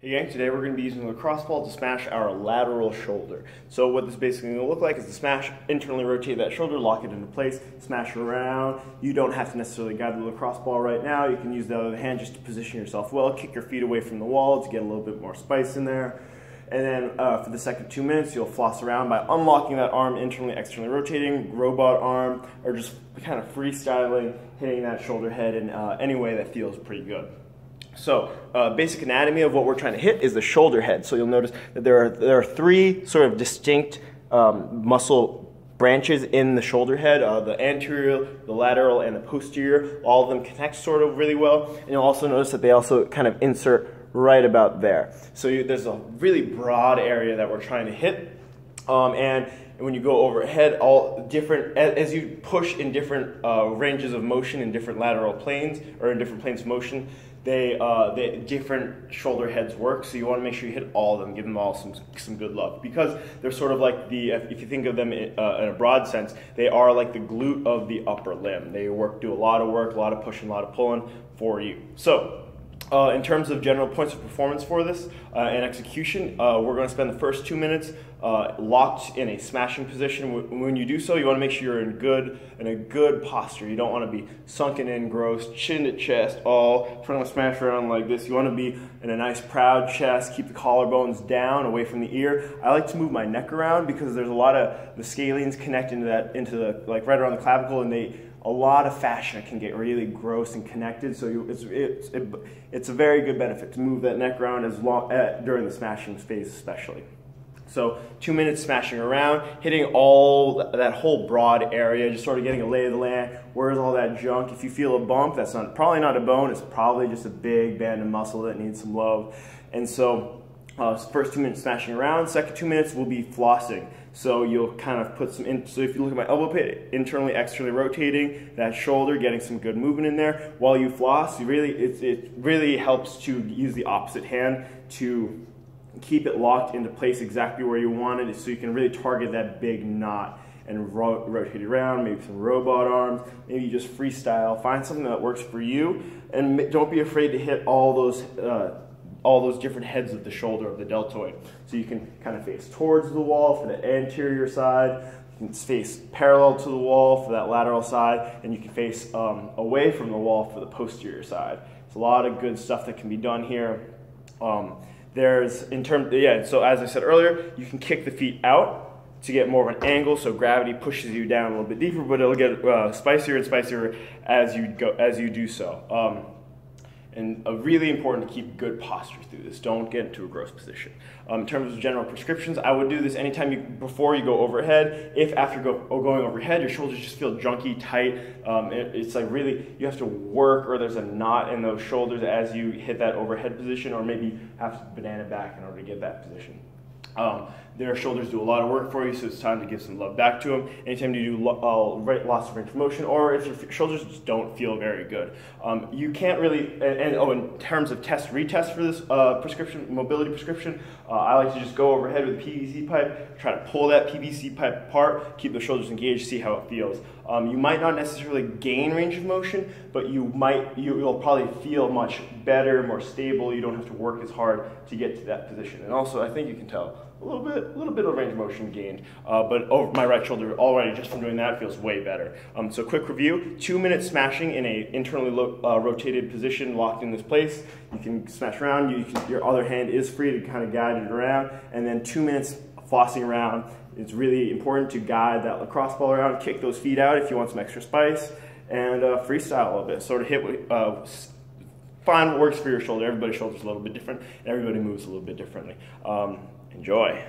Hey gang, today we're going to be using the lacrosse ball to smash our lateral shoulder. So what this basically going to look like is to smash, internally rotate that shoulder, lock it into place, smash around. You don't have to necessarily guide the lacrosse ball right now. You can use the other hand just to position yourself well, kick your feet away from the wall to get a little bit more spice in there. And then for the second 2 minutes, you'll floss around by unlocking that arm, internally, externally rotating, robot arm, or just kind of freestyling, hitting that shoulder head in any way that feels pretty good. So, basic anatomy of what we're trying to hit is the shoulder head. So you'll notice that there are three sort of distinct muscle branches in the shoulder head, the anterior, the lateral, and the posterior. All of them connect sort of really well. And you'll also notice that they also kind of insert right about there. So there's a really broad area that we're trying to hit. And when you go overhead, all different, as you push in different ranges of motion in different lateral planes, or in different planes of motion, they different shoulder heads work, so you want to make sure you hit all of them, give them all some good love, because they're sort of like if you think of them in a broad sense, they are like the glute of the upper limb. They do a lot of work, a lot of pushing, a lot of pulling for you. So in terms of general points of performance for this and execution, we're going to spend the first 2 minutes locked in a smashing position. When you do so, you want to make sure you're in a good posture. You don't want to be sunken in, gross, chin to chest, all trying to smash around like this. You want to be in a nice proud chest, keep the collarbones down, away from the ear. I like to move my neck around because there's a lot of the scalenes connect into the like right around the clavicle, and a lot of fascia can get really gross and connected, so it's a very good benefit to move that neck around during the smashing phase especially. So 2 minutes smashing around, hitting that whole broad area, just sort of getting a lay of the land. Where's all that junk? If you feel a bump, that's probably not a bone, it's probably just a big band of muscle that needs some love. And so first 2 minutes smashing around, second 2 minutes will be flossing. So you'll kind of put some in, so if you look at my elbow pit, internally, externally rotating that shoulder, getting some good movement in there. While you floss, it really helps to use the opposite hand to keep it locked into place exactly where you want it, so you can really target that big knot and rotate it around, maybe some robot arms, maybe just freestyle. Find something that works for you, and don't be afraid to hit all those different heads of the shoulder of the deltoid. So you can kind of face towards the wall for the anterior side, you can face parallel to the wall for that lateral side, and you can face away from the wall for the posterior side. It's a lot of good stuff that can be done here. So as I said earlier, you can kick the feet out to get more of an angle, so gravity pushes you down a little bit deeper, but it'll get spicier and spicier as you do so. And really important to keep good posture through this. Don't get into a gross position. In terms of general prescriptions, I would do this anytime before you go overhead. If after going overhead, your shoulders just feel junky, tight, it's like really, you have to work, or there's a knot in those shoulders as you hit that overhead position, or maybe have to banana back in order to get that position. Their shoulders do a lot of work for you, so it's time to give some love back to them. Anytime you do loss of range of motion, or if your shoulders just don't feel very good. You can't really, in terms of retest for this mobility prescription, I like to just go overhead with a PVC pipe, try to pull that PVC pipe apart, keep the shoulders engaged, see how it feels. You might not necessarily gain range of motion, but you'll probably feel much better, more stable. You don't have to work as hard to get to that position. And also, I think you can tell a little bit of range of motion gained, but over my right shoulder already, just from doing that, feels way better. So quick review: 2 minutes smashing in a internally rotated position, locked in this place. You can smash around. Your other hand is free to kind of guide it around, and then 2 minutes flossing around. It's really important to guide that lacrosse ball around, kick those feet out if you want some extra spice, and freestyle a little bit. Sort of find what works for your shoulder. Everybody's shoulder is a little bit different, and everybody moves a little bit differently. Enjoy.